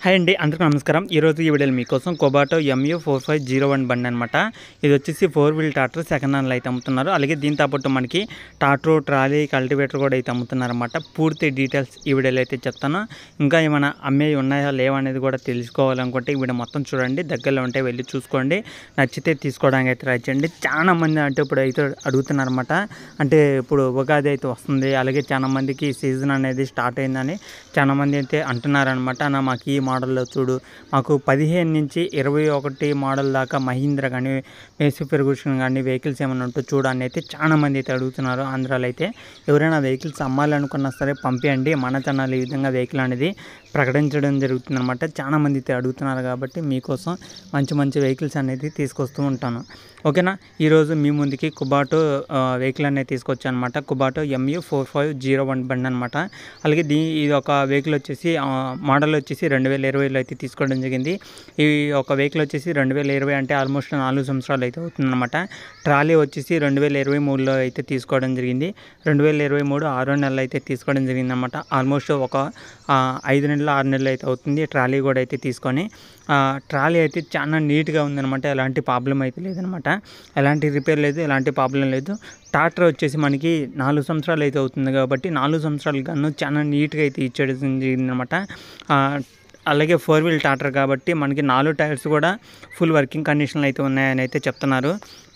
Hi అండి, అందరికీ నమస్కారం. ఈరోజు ఈ వీడియోలో మీకోసం కొబాటో MU4501 బండి అనమాట. ఇది వచ్చేసి 4 వీల్ ట్రాక్టర్ సెకండ్ హ్యాండ్లో అయితే అమ్ముతున్నారు. అలాగే దీంతో పాటు మనకి ట్రాక్టర్, ట్రాలీ, కల్టివేటర్ కూడా అయితే అమ్ముతున్నారన్నమాట. పూర్తి డీటెయిల్స్ ఈ వీడియోలో అయితే చెప్తాను. ఇంకా ఏమైనా అమ్మేవి ఉన్నాయా లేవా అనేది కూడా తెలుసుకోవాలనుకుంటే ఈ వీడియో మొత్తం చూడండి. దగ్గరలో ఉంటే వెళ్ళి చూసుకోండి. నచ్చితే తీసుకోవడానికి అయితే ట్రై చేయండి. చాలా మంది అంటే ఇప్పుడు అయితే అడుగుతున్నారన్నమాట. అంటే ఇప్పుడు ఉగాది అయితే వస్తుంది, అలాగే చాలా మందికి సీజన్ అనేది స్టార్ట్ అయిందని చాలా మంది అయితే అంటున్నారనమాట. మాకు ఈ మోడల్లో చూడు, మాకు 15 నుంచి 21 మోడల్ దాకా మహీంద్రా కానీ మేసీ ఫెర్గూసన్ కానీ వెహికల్స్ ఏమైనా ఉంటే చూడని అయితే చాలా మంది అయితే అడుగుతున్నారు. ఆంధ్రాలో అయితే ఎవరైనా వెహికల్స్ అమ్మాలనుకున్నా సరే పంపించండి. మన ఛానల్ ఈ విధంగా వెహికల్ అనేది ప్రకటించడం జరుగుతుందన్నమాట. చాలా మంది అయితే అడుగుతున్నారు కాబట్టి మీకోసం మంచి మంచి వెహికల్స్ అనేది తీసుకొస్తూ ఉంటాను. ఓకేనా, ఈరోజు మీ ముందుకి కుబాటో వెహికల్ అనేది తీసుకొచ్చాను అనమాట. కుబాటో MU4501 బండి అనమాట. అలాగే ఇది ఒక వెహికల్ వచ్చేసి మోడల్ వచ్చేసి 2020లో అయితే తీసుకోవడం జరిగింది. ఈ ఒక వెహికల్ వచ్చేసి 2020 అంటే ఆల్మోస్ట్ 4 సంవత్సరాలు అయితే అవుతుందన్నమాట. ట్రాలీ వచ్చేసి 2023లో అయితే తీసుకోవడం జరిగింది. 2023 6 నెలలు అయితే తీసుకోవడం జరిగింది అనమాట. ఆల్మోస్ట్ ఒక 5 నెలలు 6 నెలలు అయితే అవుతుంది ట్రాలీ కూడా అయితే తీసుకొని. ట్రాలీ అయితే చాలా నీట్గా ఉందన్నమాట. ఎలాంటి ప్రాబ్లం అయితే లేదనమాట. ఎలాంటి రిపేర్ లేదు, ఎలాంటి ప్రాబ్లం లేదు. ట్రాక్టర్ వచ్చేసి మనకి 4 సంవత్సరాలు అయితే అవుతుంది కాబట్టి 4 సంవత్సరాలు గాను చాలా నీట్గా అయితే ఇచ్చేయడం జరిగిందనమాట. అలాగే 4 వీల్ ట్రాక్టర్ కాబట్టి మనకి 4 టైర్స్ కూడా ఫుల్ వర్కింగ్ కండిషన్లో అయితే ఉన్నాయని అయితే చెప్తున్నారు.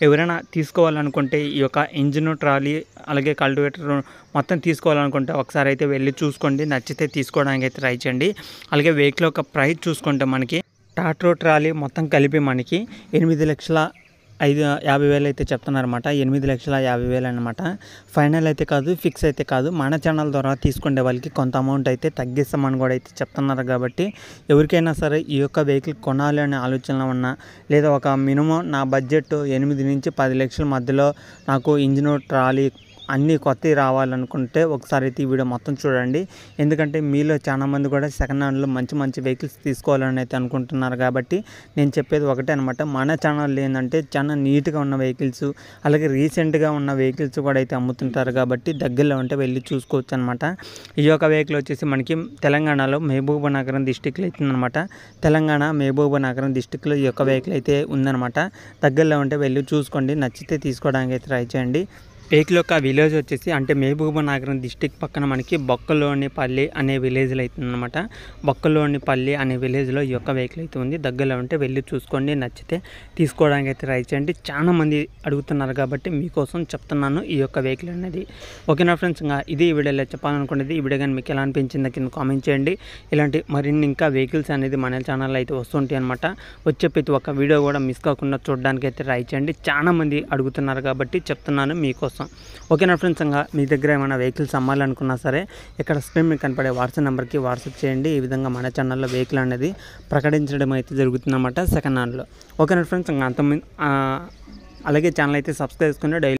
ఎవరైనా తీసుకోవాలనుకుంటే ఈ యొక్క ఇంజిన్, ట్రాలీ, అలాగే కల్టివేటర్ మొత్తం తీసుకోవాలనుకుంటే ఒకసారి అయితే వెళ్ళి చూసుకోండి. నచ్చితే తీసుకోవడానికి అయితే ట్రై చేయండి. అలాగే వెహికల్ యొక్క ప్రైస్ చూసుకుంటే మనకి ట్రాక్టర్, ట్రాలీ మొత్తం కలిపి మనకి 8,50,000 అయితే చెప్తున్నారన్నమాట. 8,50,000 అనమాట. ఫైనల్ అయితే కాదు, ఫిక్స్ అయితే కాదు. మన ఛానల్ ద్వారా తీసుకునే వాళ్ళకి కొంత అమౌంట్ అయితే తగ్గిస్తామని కూడా అయితే చెప్తున్నారు. కాబట్టి ఎవరికైనా సరే ఈ యొక్క వెహికల్ కొనాలి అనే ఆలోచనలో ఉన్నా, లేదా ఒక మినిమం నా బడ్జెట్ 8 నుంచి 10 లక్షల మధ్యలో నాకు ఇంజిన్, ట్రాలీ అన్నీ కొత్తవి రావాలనుకుంటే ఒకసారి అయితే ఈ వీడియో మొత్తం చూడండి. ఎందుకంటే మీలో చాలామంది కూడా సెకండ్ హ్యాండ్లో మంచి మంచి వెహికల్స్ తీసుకోవాలని అయితే అనుకుంటున్నారు. కాబట్టి నేను చెప్పేది ఒకటే అనమాట. మన ఛానల్ ఏంటంటే చాలా నీట్గా ఉన్న వెహికల్స్, అలాగే రీసెంట్గా ఉన్న వెహికల్స్ కూడా అయితే అమ్ముతుంటారు. కాబట్టి దగ్గరలో ఉంటే వెళ్ళి చూసుకోవచ్చు అనమాట. ఈ యొక్క వెహికల్ వచ్చేసి మనకి తెలంగాణలో మహబూబానగరం డిస్టిక్లో అవుతుందన్నమాట. తెలంగాణ మహబూబానగరం డిస్టిక్లో ఈ యొక్క వెహికల్ అయితే ఉందన్నమాట. దగ్గరలో ఉంటే వెళ్ళి చూసుకోండి. నచ్చితే తీసుకోవడానికి అయితే ట్రై చేయండి. వెహికల్ యొక్క విలేజ్ వచ్చేసి అంటే మహబూబానగరం డిస్టిక్ పక్కన మనకి బొక్కలోనిపల్లి అనే విలేజ్లో అవుతుందన్నమాట. బొక్కలోనిపల్లి అనే విలేజ్లో ఈ యొక్క వెహికల్ అయితే ఉంది. దగ్గరలో ఉంటే వెళ్ళి చూసుకోండి. నచ్చితే తీసుకోవడానికి అయితే ట్రై చేయండి. చాలా మంది అడుగుతున్నారు కాబట్టి మీకోసం చెప్తున్నాను ఈ యొక్క వెహికల్ అనేది. ఓకేనా ఫ్రెండ్స్, ఇంకా ఇది ఈ వీడియోలో చెప్పాలనుకునేది. ఈ వీడియో కానీ మీకు ఎలా అనిపించిందో కింద కామెంట్ చేయండి. ఇలాంటి మరిన్ని ఇంకా వెహికల్స్ అనేది మన ఛానల్లో అయితే వస్తుంటాయి అనమాట. వచ్చే ప్రతి ఒక్క వీడియో కూడా మిస్ కాకుండా చూడడానికి అయితే ట్రై చేయండి. చాలా మంది అడుగుతున్నారు కాబట్టి చెప్తున్నాను మీకోసం. ఓకేనా ఫ్రెండ్స్, ఇంకా మీ దగ్గర ఏమైనా వెహికల్స్ అమ్మాలనుకున్నా సరే ఇక్కడ స్క్రీన్ మీద కనపడే వాట్సాప్ నెంబర్కి వాట్సాప్ చేయండి. ఈ విధంగా మన ఛానల్లో వెహికల్ అనేది ప్రకటించడం అయితే జరుగుతుందన్నమాట సెకండ్ హ్యాండ్లో. ఓకేనా ఫ్రెండ్స్, ఇంకా అంతమంది అలాగే ఛానల్ అయితే సబ్స్క్రైబ్ చేసుకుని డైలీ